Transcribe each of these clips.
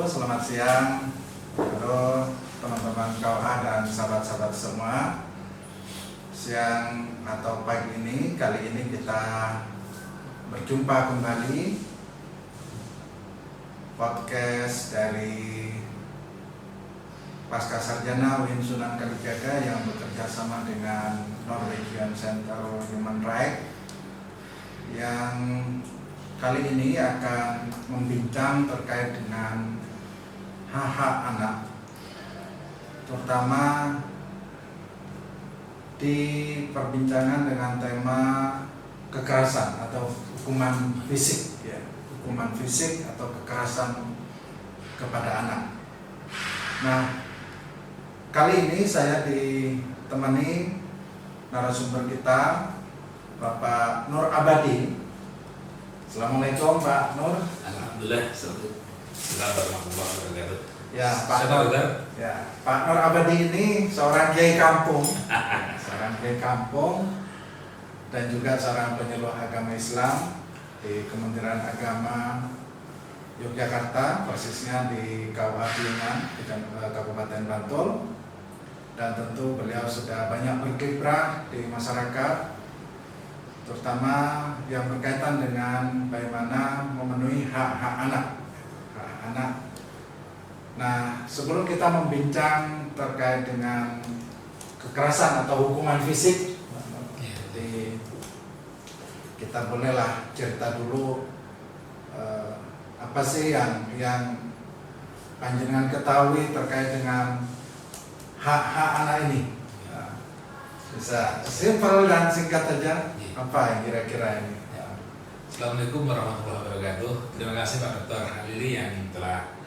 selamat siang. Halo teman-teman KUA dan sahabat-sahabat semua. Siang atau pagi ini, kali ini kita berjumpa kembali podcast dari Pasca Sarjana UIN Sunan Kalijaga yang bekerja sama dengan Norwegian Center Human Rights, yang kali ini akan membincang terkait dengan hak-hak anak, terutama di perbincangan dengan tema kekerasan atau hukuman fisik, ya, hukuman fisik atau kekerasan kepada anak. Nah, kali ini saya ditemani narasumber kita, Bapak Nur Abadi. Assalamualaikum Pak Nur. Alhamdulillah. Selamat warahmatullahi wabarakatuh. Ya, Pak Nur Abadi ini seorang kiai kampung, dan juga seorang penyuluh agama Islam di Kementerian Agama Yogyakarta, persisnya di KUA Piungan, di Kabupaten Bantul. Dan tentu beliau sudah banyak berkiprah di masyarakat, terutama yang berkaitan dengan bagaimana memenuhi hak-hak anak. Nah, sebelum kita membincang terkait dengan kekerasan atau hukuman fisik, jadi kita bolehlah cerita dulu apa sih yang panjenengan ketahui terkait dengan hak-hak anak ini. Bisa simpel dan singkat saja, apa yang kira-kira ini? Assalamualaikum warahmatullahi wabarakatuh. Terima kasih Pak Dr. Halili yang telah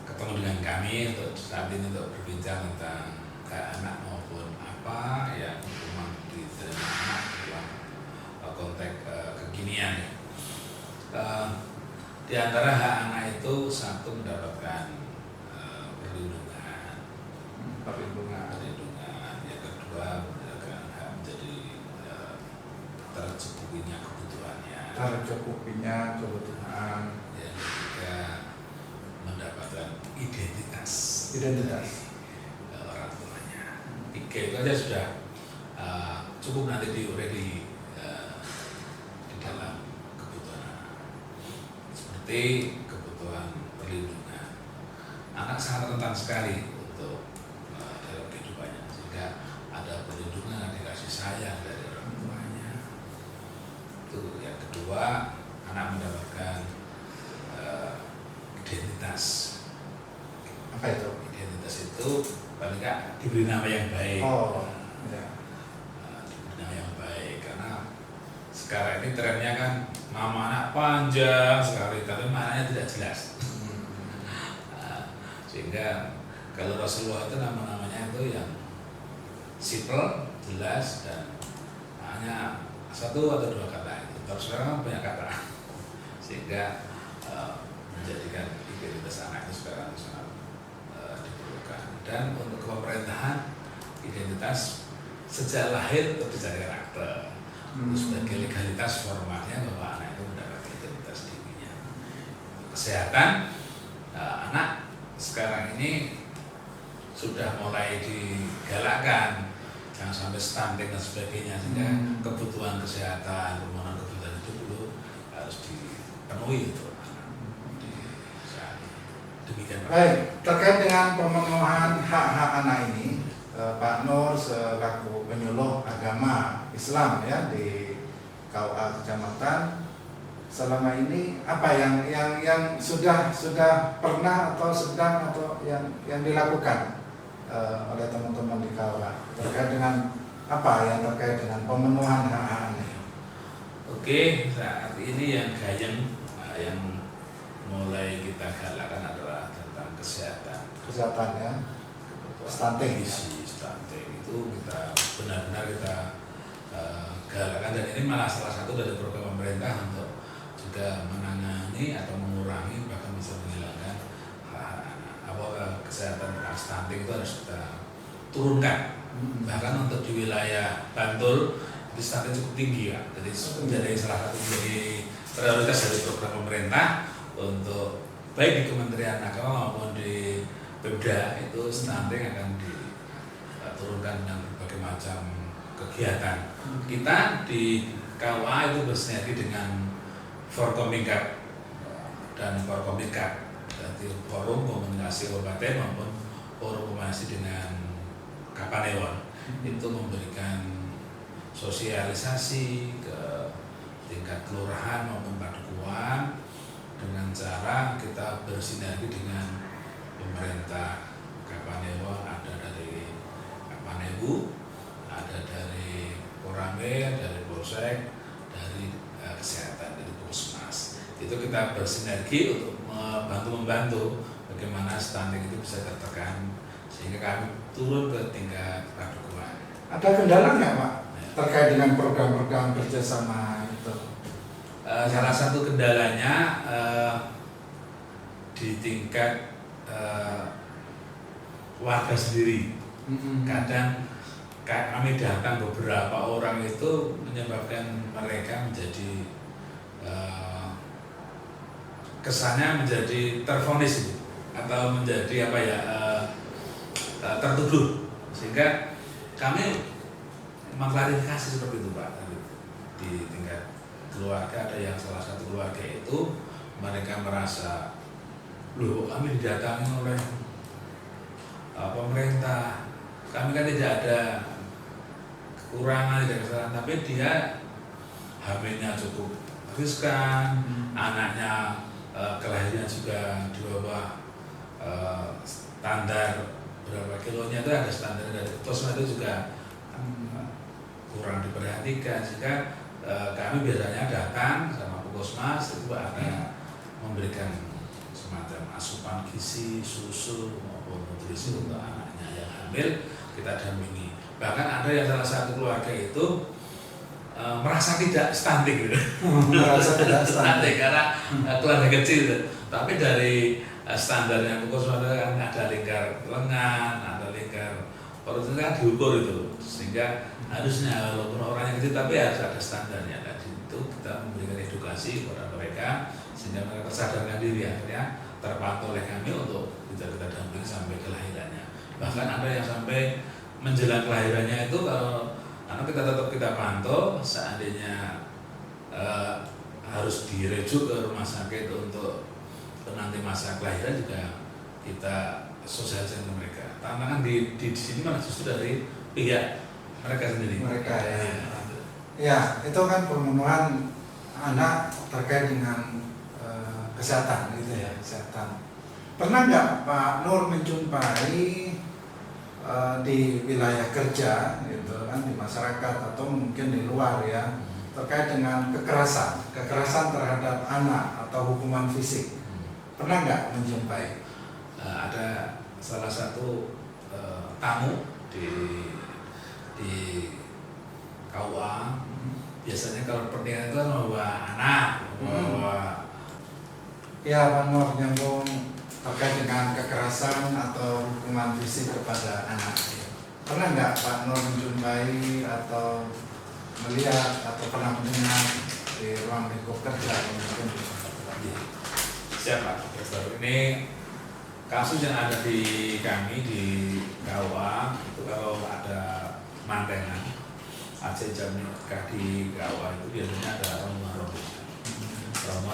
ketemu dengan kami untuk saat ini untuk berbincang tentang hak anak maupun apa yang hukuman diterima anak dalam konteks kekinian. Di antara hak anak itu satu mendapatkan perlindungan, yang kedua mendapatkan hak menjadi tercukupinya kebutuhan, yang ketiga mendapatkan identitas orang tuanya. Tiga itu aja sudah cukup nanti diurai di dalam kebutuhan, seperti kebutuhan perlindungan. Anak sangat rentan sekali untuk dalam kehidupannya, sehingga ada perlindungan, dikasih sayang dari orang tuanya. Itu yang kedua, anak mendapatkan identitas. Apa itu? Identitas itu paling nggak diberi nama yang baik. Diberi nama yang baik, karena sekarang ini trennya kan nama anak panjang sekali, tapi maknanya tidak jelas. Sehingga kalau Rasulullah itu nama-namanya itu yang simple, jelas, dan hanya satu atau dua kata. Terus sekarang kan banyak kata, sehingga menjadikan identitas anak itu sekarang sangat diperlukan. Dan untuk pemerintahan, identitas sejak lahir itu dicari karakter. Sebagai legalitas formalnya bahwa anak itu mendapat identitas dirinya. Kesehatan anak sekarang ini sudah mulai digalakkan, jangan sampai stunting dan sebagainya, sehingga kebutuhan kesehatan, permohonan kebutuhan itu dulu harus dipenuhi itu. Demikian. Baik, terkait dengan pemenuhan hak-hak anak ini, Pak Nur selaku penyuluh agama Islam ya di KUA Kecamatan, selama ini apa yang sudah pernah atau sedang atau yang dilakukan oleh teman-teman di KUA terkait dengan apa yang terkait dengan pemenuhan hak-hak anak? Oke, saat ini yang yang mulai kita galakkan adalah tentang kesehatan ya, stunting itu kita benar-benar galakkan, dan ini malah salah satu dari program pemerintah untuk juga menangani atau mengurangi, bahkan bisa menghilangkan kesehatan stunting itu harus kita turunkan. Bahkan untuk di wilayah Bantul itu stunting cukup tinggi jadi menjadi salah satu menjadi prioritas dari program pemerintah untuk baik di Kementerian Agama maupun di Pemda itu stunting akan diturunkan dengan berbagai macam kegiatan. Kita di KUA itu bersinergi dengan Forkominkat dan Forkominkat, jadi forum komunikasi kabupaten maupun forum komunikasi dengan Kapanewon, itu memberikan sosialisasi ke tingkat kelurahan maupun padukuhan dengan cara kita bersinergi dengan pemerintah Kapanewon, ada dari Kapanewu, ada dari Koramil, dari Polsek, dari kesehatan, dari Puskesmas. Itu kita bersinergi untuk membantu bagaimana stunting itu bisa tertekan sehingga kami turun ke tingkat padukuhan. Ada kendala nggak Pak terkait dengan program-program kerjasama itu? Salah satu kendalanya di tingkat warga sendiri. Kadang kami datang beberapa orang itu menyebabkan mereka menjadi kesannya menjadi tervonis itu, atau menjadi apa ya, tertuduh, sehingga kami mengklarifikasi seperti itu Pak. Di tingkat keluarga ada yang salah satu keluarga itu mereka merasa, loh kami didatangi oleh pemerintah, kami kan tidak ada kekurangan, tidak kesalahan, tapi dia hamilnya cukup riskan, anaknya kelahiran juga di bawah standar berapa kilonya, itu ada standar dari Puskesmas, itu juga kurang diperhatikan, sehingga kami biasanya datang sama Puskesmas itu ada memberikan semacam asupan gizi, susu maupun nutrisi untuk anaknya yang hamil, kita dampingi. Bahkan ada yang salah satu keluarga itu merasa tidak stunting gitu. Merasa tidak stunting karena keluarga kecil, tapi dari standarnya Puskesmas kan ada lingkar lengan, ada lingkar perut, itu kan diukur itu, sehingga harusnya walaupun orangnya kecil tapi harus ada standarnya. Dan itu kita memberikan edukasi kepada mereka sehingga mereka tersadarkan diri, akhirnya terpantau oleh kami untuk kita dampingi sampai kelahirannya. Bahkan ada yang sampai menjelang kelahirannya itu, kalau karena kita tetap kita pantau, seandainya harus dirujuk ke rumah sakit untuk nanti masa kelahiran juga kita sosialisasi ke mereka. Tantangan di sini malah justru dari pihak mereka sendiri. Mereka ya, itu kan pemenuhan anak terkait dengan kesehatan gitu ya, kesehatan. Pernah nggak Pak Nur menjumpai di wilayah kerja gitu kan, di masyarakat atau mungkin di luar ya, terkait dengan kekerasan terhadap anak atau hukuman fisik? Pernah nggak menjumpai? Ada salah satu tamu di KUA, biasanya kalau pernikahan itu kan membawa anak, membawa ya Pak Nur, nyambung terkait dengan kekerasan atau hukuman fisik kepada anak. Pernah nggak Pak Nur menjumpai atau melihat atau pernah mendengar di ruang lingkup kerja mungkin? Siapa? Ini kasus yang ada di kami di KUA itu, kalau ada mantenan Aceh jam nikah di KUA itu biasanya ada rombongan,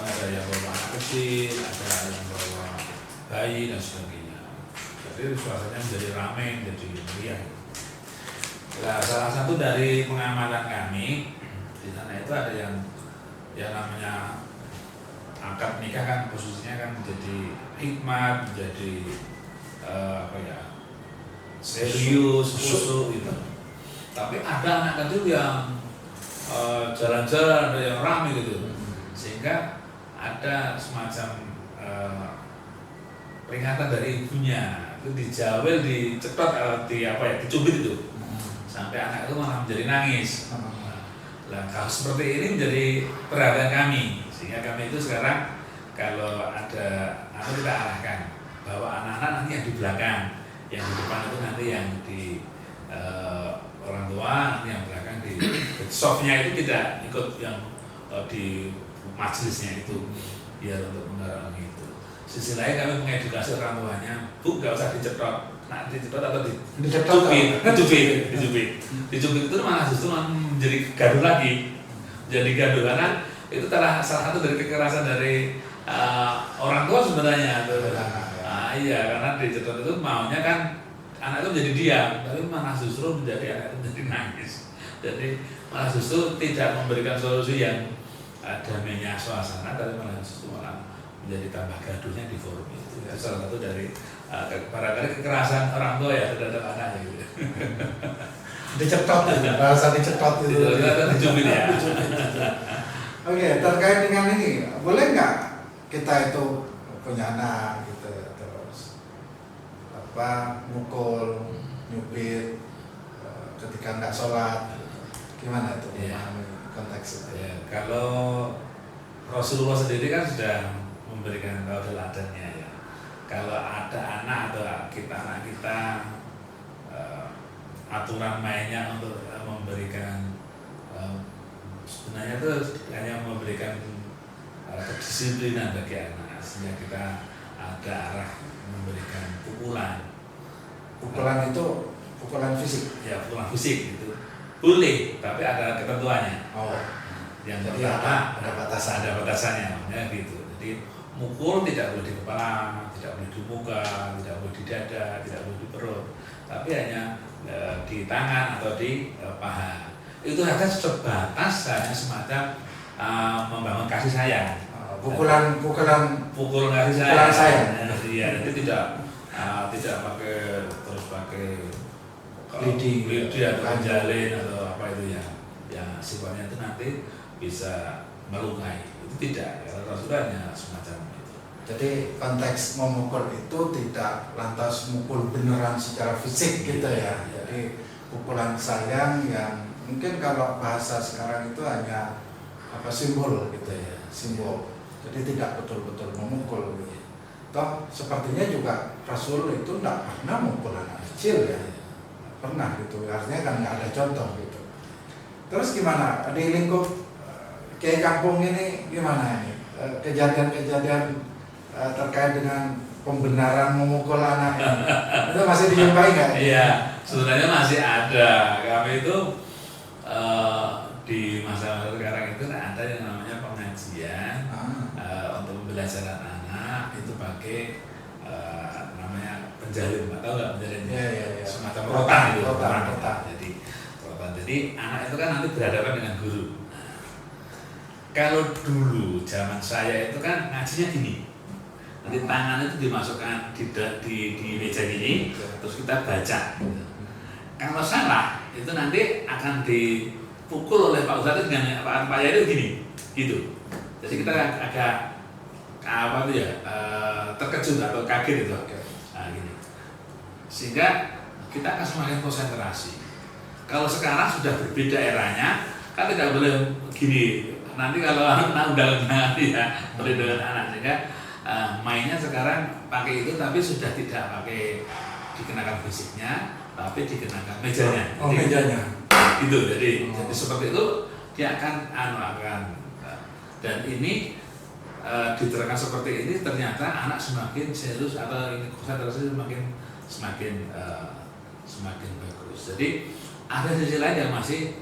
ada yang bawa anak kecil, ada yang bawa bayi dan sebagainya. Jadi suasananya menjadi ramai, menjadi meriah. Nah, salah satu dari pengamatan kami di sana itu ada yang namanya akad nikah kan posisinya kan menjadi hikmat, menjadi serius, khusyuk gitu. Tapi ada anak kecil yang jalan-jalan, ada yang ramai gitu, sehingga ada semacam peringatan dari ibunya, itu dijawel, dicetot, dicubit itu, sampai anak itu malah menjadi nangis. Nah, kalau seperti ini menjadi perhatian kami, sehingga kami itu sekarang kalau ada apa kita arahkan bahwa anak-anak nanti yang di belakang, yang di depan itu nanti yang di orang tua, nanti yang belakang di softnya itu tidak ikut yang di majelisnya itu, biar untuk menggarangi itu. Sisi lain kami mengedukasi orang tuanya, Bu nggak usah dicetot, nah dicetot atau Dicetot dicubit itu malah justru menjadi gaduh lagi, jadi gaduh karena itu salah satu dari kekerasan dari orang tua sebenarnya. Iya, karena dicetot itu maunya kan anak itu menjadi diam, tapi malah justru menjadi anak itu menjadi nangis. Jadi malah justru tidak memberikan solusi yang damainya suasana, tapi malah justru malah menjadi tambah gaduhnya di forum itu. Itu salah satu dari barangkali kekerasan orang tua ya terhadap anaknya gitu. Dicetot itu, bahasa dicetot itu. Dicubit ya. Oke, terkait dengan ini, boleh nggak kita itu punya anak gitu, terus mukul, nyubit ketika nggak sholat, gimana itu memahami konteks itu? Ya, kalau Rasulullah sendiri kan sudah memberikan teladannya ya. Kalau ada anak atau anak kita aturan mainnya untuk memberikan sebenarnya itu hanya memberikan kedisiplinan bagi anak, sehingga kita ada arah memberikan pukulan itu pukulan fisik ya, pukulan fisik itu boleh, tapi ada ketentuannya. Yang pertama ada batasannya ya gitu. Jadi mukul tidak boleh di kepala, tidak boleh di muka, tidak boleh di dada, tidak boleh di perut, tapi hanya di tangan atau di paha. Itu hanya sebatas hanya semacam membangun kasih sayang. Pukul kasih sayang. Iya, itu tidak pakai lidi atau menjalin atau apa itu ya. Yang sifatnya itu nanti bisa melukai. Itu tidak. Kalau Rasulullah semacam itu. Jadi konteks memukul itu tidak lantas mukul beneran secara fisik gitu ya. Jadi pukulan sayang yang mungkin kalau bahasa sekarang itu hanya simbol gitu ya, simbol. Jadi tidak betul-betul memukul gitu. Toh sepertinya juga Rasul itu tidak pernah memukul anak kecil ya. Pernah gitu, artinya kan nggak ada contoh gitu. Terus gimana di lingkup Kiai Kampung ini gimana ini kejadian-kejadian terkait dengan pembenaran memukul anak ini? Itu masih dijumpai nggak? Iya, sebenarnya masih ada. Kami itu di masa sekarang itu ada yang namanya pengajian untuk pembelajaran anak itu pakai namanya penjalin, atau nggak penjalin? Ya. Semacam rotan itu. Rotan. Jadi anak itu kan nanti berhadapan dengan guru. Kalau dulu zaman saya itu kan ngajinya gini, nanti tangan itu dimasukkan di meja gini, terus kita baca. Kalau salah itu nanti akan dipukul oleh Pak Ustadz dengan Pak Yai itu gini, gitu. Jadi kita agak terkejut atau kaget itu, gini. Sehingga kita akan semakin konsentrasi. Kalau sekarang sudah berbeda eranya, kan tidak boleh gini. Nanti kalau anak undang-undang ya perlindungan anak, sehingga mainnya sekarang pakai itu, tapi sudah tidak pakai dikenakan fisiknya, tapi dikenakan mejanya. Mejanya. Gitu. Jadi seperti itu dia akan dan ini diterangkan seperti ini, ternyata anak semakin serius atau ini konsentrasi semakin bagus. Jadi ada sisi lain yang masih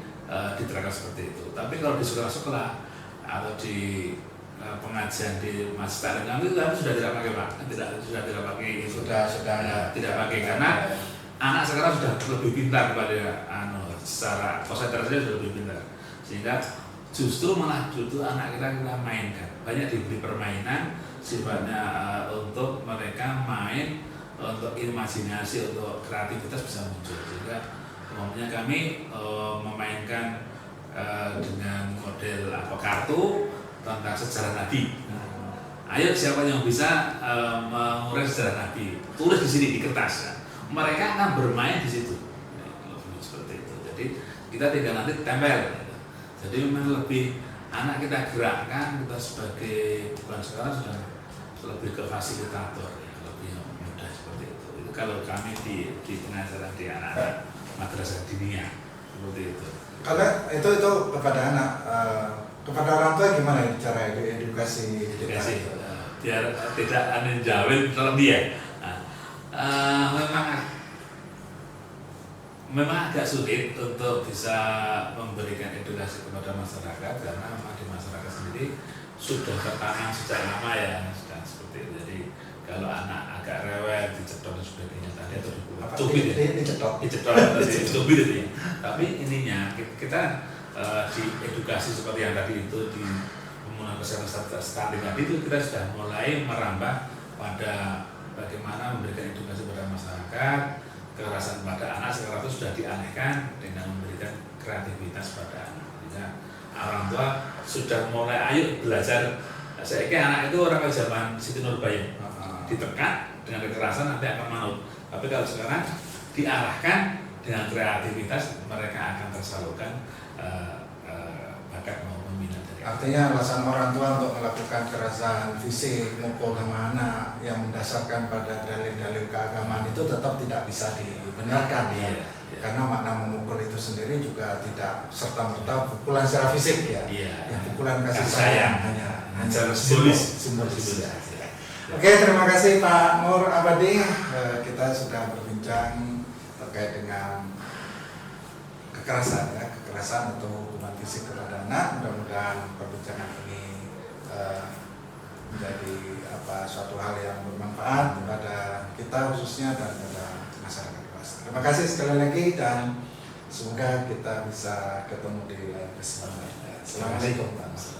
diterangkan seperti itu. Tapi kalau di sekolah-sekolah atau di pengajian di masjid taklim itu sudah tidak pakai Pak, sudah tidak pakai itu. Tidak pakai karena anak sekarang sudah lebih pintar pada secara konsentrasinya sudah lebih pintar, sehingga justru anak kita mainkan, banyak diberi permainan sifatnya untuk mereka main, untuk imajinasi, untuk kreativitas bisa muncul. Sehingga umumnya kami memainkan dengan model kartu tentang sejarah Nabi. Ayo siapa yang bisa mengurai sejarah Nabi, tulis di sini di kertas. Mereka akan bermain di situ. Seperti itu. Jadi kita tinggal nanti tempel. Jadi memang lebih anak kita gerakkan, kita sebagai bukan sekarang sudah lebih ke fasilitator, lebih mudah seperti itu. Itu kalau kami di pengajaran di anak-anak madrasah diniyah seperti itu. Karena itu kepada anak, kepada orang tua gimana cara edukasi? biar tidak aneh jawab dalam dia. Nah, memang agak sulit untuk bisa memberikan edukasi kepada masyarakat karena memang di masyarakat sendiri sudah tertanam sejak lama ya, sudah seperti itu. Jadi kalau anak agak rewel, dicedok dan sebagainya tadi atau dicubit ya, dicubit itu ya. Tapi ininya kita diedukasi seperti yang tadi itu di pembangunan kesehatan stunting tadi itu kita sudah mulai merambah pada bagaimana memberikan edukasi pada masyarakat. Kekerasan pada anak sekarang itu sudah dialihkan dengan memberikan kreativitas pada anak. Sehingga orang tua sudah mulai ayo belajar. Saya kira anak itu orang zaman Siti Nurbaya, ditekan dengan kekerasan nanti akan manut. Tapi kalau sekarang diarahkan dengan kreativitas, mereka akan tersalurkan bakat maupun minat dari anak. Artinya alasan orang tua untuk melakukan kekerasan fisik, mukul sama anak yang mendasarkan pada dalil-dalil keagamaan itu tetap tidak bisa dibenarkan ya. Karena makna memukul itu sendiri juga tidak serta-merta pukulan secara fisik ya. Yang pukulan kasih sayang hanya simbolis. Oke, terima kasih Pak Nur Abadi. Kita sudah berbincang terkait dengan kekerasan atau hukuman fisik kepada anak. Mudah-mudahan perbincangan ini menjadi suatu hal yang bermanfaat kepada kita khususnya dan kepada masyarakat luas. Terima kasih sekali lagi dan semoga kita bisa ketemu di lain kesempatan. Assalamualaikum.